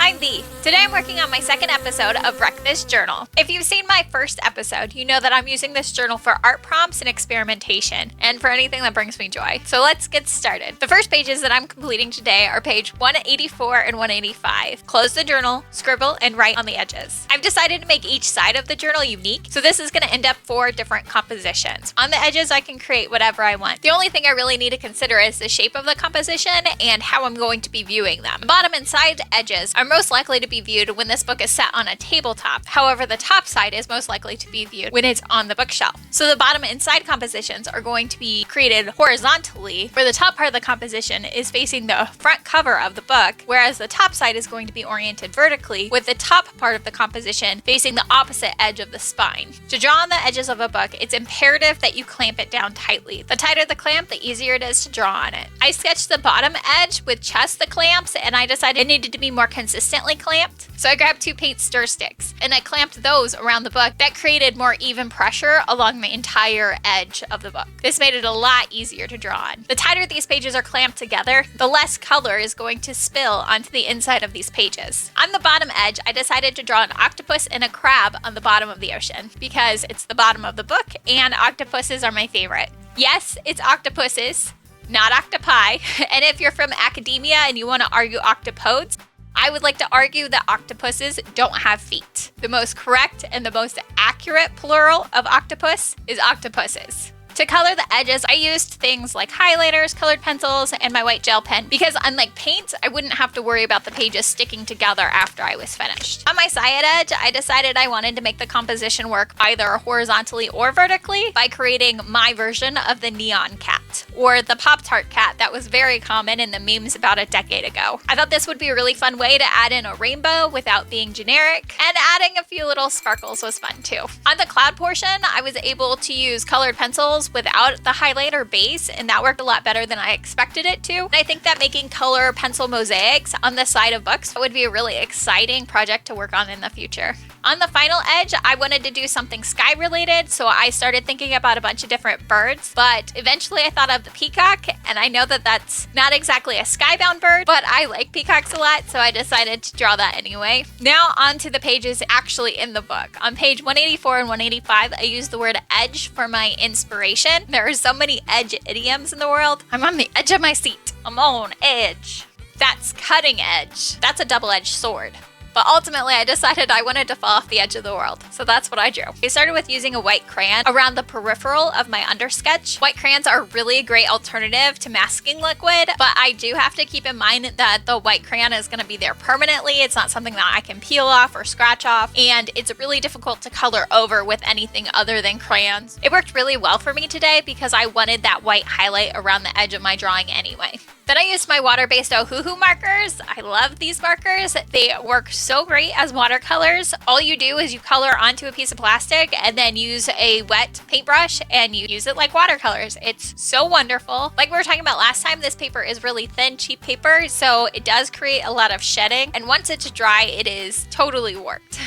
I'm Bea. Today I'm working on my second episode of Wreck This Journal. If you've seen my first episode, you know that I'm using this journal for art prompts and experimentation, and for anything that brings me joy. So let's get started. The first pages that I'm completing today are page 184 and 185. Close the journal, scribble, and write on the edges. I've decided to make each side of the journal unique, so this is going to end up 4 different compositions. On the edges, I can create whatever I want. The only thing I really need to consider is the shape of the composition and how I'm going to be viewing them. The bottom and side edges are most likely to be viewed when this book is set on a tabletop. However, the top side is most likely to be viewed when it's on the bookshelf. So the bottom and side compositions are going to be created horizontally, where the top part of the composition is facing the front cover of the book, whereas the top side is going to be oriented vertically, with the top part of the composition facing the opposite edge of the spine. To draw on the edges of a book, it's imperative that you clamp it down tightly. The tighter the clamp, the easier it is to draw on it. I sketched the bottom edge with just the clamps, and I decided it needed to be more consistently clamped. So I grabbed 2 paint stir sticks, and I clamped those around the book. That created more even pressure along the entire edge of the book. This made it a lot easier to draw on. The tighter these pages are clamped together, the less color is going to spill onto the inside of these pages. On the bottom edge, I decided to draw an octopus and a crab on the bottom of the ocean, because it's the bottom of the book, and octopuses are my favorite. Yes, it's octopuses, not octopi. And if you're from academia and you want to argue octopodes, I would like to argue that octopuses don't have feet. The most correct and the most accurate plural of octopus is octopuses. To color the edges, I used things like highlighters, colored pencils, and my white gel pen because unlike paint, I wouldn't have to worry about the pages sticking together after I was finished. On my side edge, I decided I wanted to make the composition work either horizontally or vertically by creating my version of the neon cat, or the Pop-Tart cat that was very common in the memes about a decade ago. I thought this would be a really fun way to add in a rainbow without being generic, and adding a few little sparkles was fun too. On the cloud portion, I was able to use colored pencils without the highlighter base, and that worked a lot better than I expected it to. And I think that making color pencil mosaics on the side of books would be a really exciting project to work on in the future. On the final edge, I wanted to do something sky related, so I started thinking about a bunch of different birds, but eventually I thought of the peacock, and I know that that's not exactly a skybound bird, but I like peacocks a lot, so I decided to draw that anyway. Now on to the pages actually in the book. On page 184 and 185, I used the word edge for my inspiration. There are so many edge idioms in the world. I'm on the edge of my seat. I'm on edge. That's cutting edge. That's a double-edged sword. But ultimately, I decided I wanted to fall off the edge of the world, so that's what I drew. I started with using a white crayon around the peripheral of my undersketch. White crayons are really a great alternative to masking liquid, but I do have to keep in mind that the white crayon is going to be there permanently. It's not something that I can peel off or scratch off, and it's really difficult to color over with anything other than crayons. It worked really well for me today because I wanted that white highlight around the edge of my drawing anyway. Then I used my water-based Ohuhu markers. I love these markers. They work so great as watercolors. All you do is you color onto a piece of plastic and then use a wet paintbrush and you use it like watercolors. It's so wonderful. Like we were talking about last time, this paper is really thin, cheap paper, so it does create a lot of shedding. And once it's dry, it is totally warped.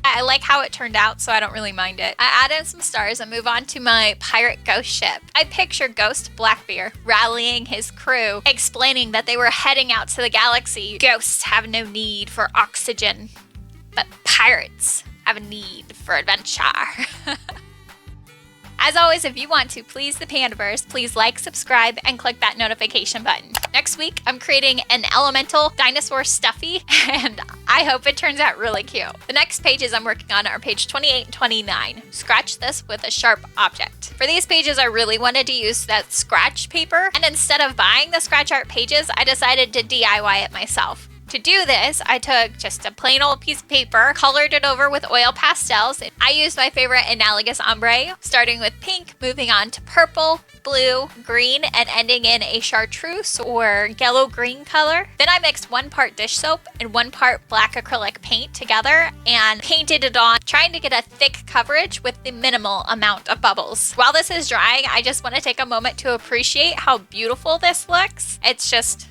I like how it turned out, so I don't really mind it. I add in some stars and move on to my pirate ghost ship. I picture Ghost Blackbeard rallying his crew, explaining that they were heading out to the galaxy. Ghosts have no need for oxygen, but pirates have a need for adventure. As always, if you want to please the Pandaverse, please like, subscribe, and click that notification button. Next week, I'm creating an elemental dinosaur stuffy, and I hope it turns out really cute. The next pages I'm working on are page 28 and 29. Scratch this with a sharp object. For these pages, I really wanted to use that scratch paper, and instead of buying the scratch art pages, I decided to DIY it myself. To do this, I took just a plain old piece of paper, colored it over with oil pastels. I used my favorite analogous ombre, starting with pink, moving on to purple, blue, green, and ending in a chartreuse or yellow-green color. Then I mixed 1 part dish soap and 1 part black acrylic paint together and painted it on, trying to get a thick coverage with the minimal amount of bubbles. While this is drying, I just want to take a moment to appreciate how beautiful this looks. It's just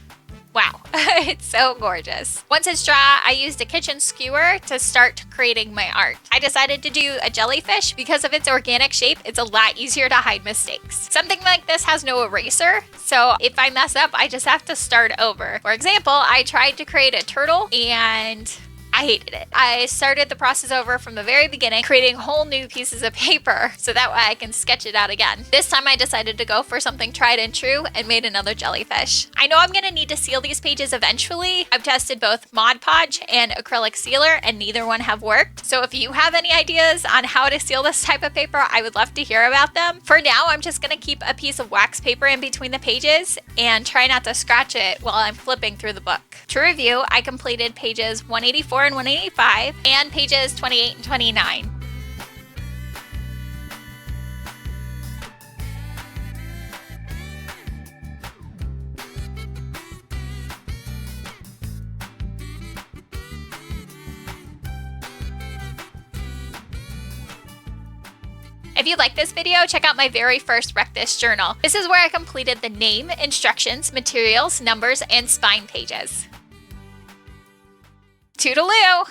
Wow, it's so gorgeous. Once it's dry, I used a kitchen skewer to start creating my art. I decided to do a jellyfish because of its organic shape. It's a lot easier to hide mistakes. Something like this has no eraser, so if I mess up, I just have to start over. For example, I tried to create a turtle and I hated it. I started the process over from the very beginning, creating whole new pieces of paper so that way I can sketch it out again. This time I decided to go for something tried and true and made another jellyfish. I know I'm going to need to seal these pages eventually. I've tested both Mod Podge and acrylic sealer and neither one have worked. So if you have any ideas on how to seal this type of paper, I would love to hear about them. For now, I'm just going to keep a piece of wax paper in between the pages and try not to scratch it while I'm flipping through the book. To review, I completed pages 184 and 185 and pages 28 and 29. If you like this video, check out my very first Wreck This journal. This is where I completed the name, instructions, materials, numbers, and spine pages. Toodaloo!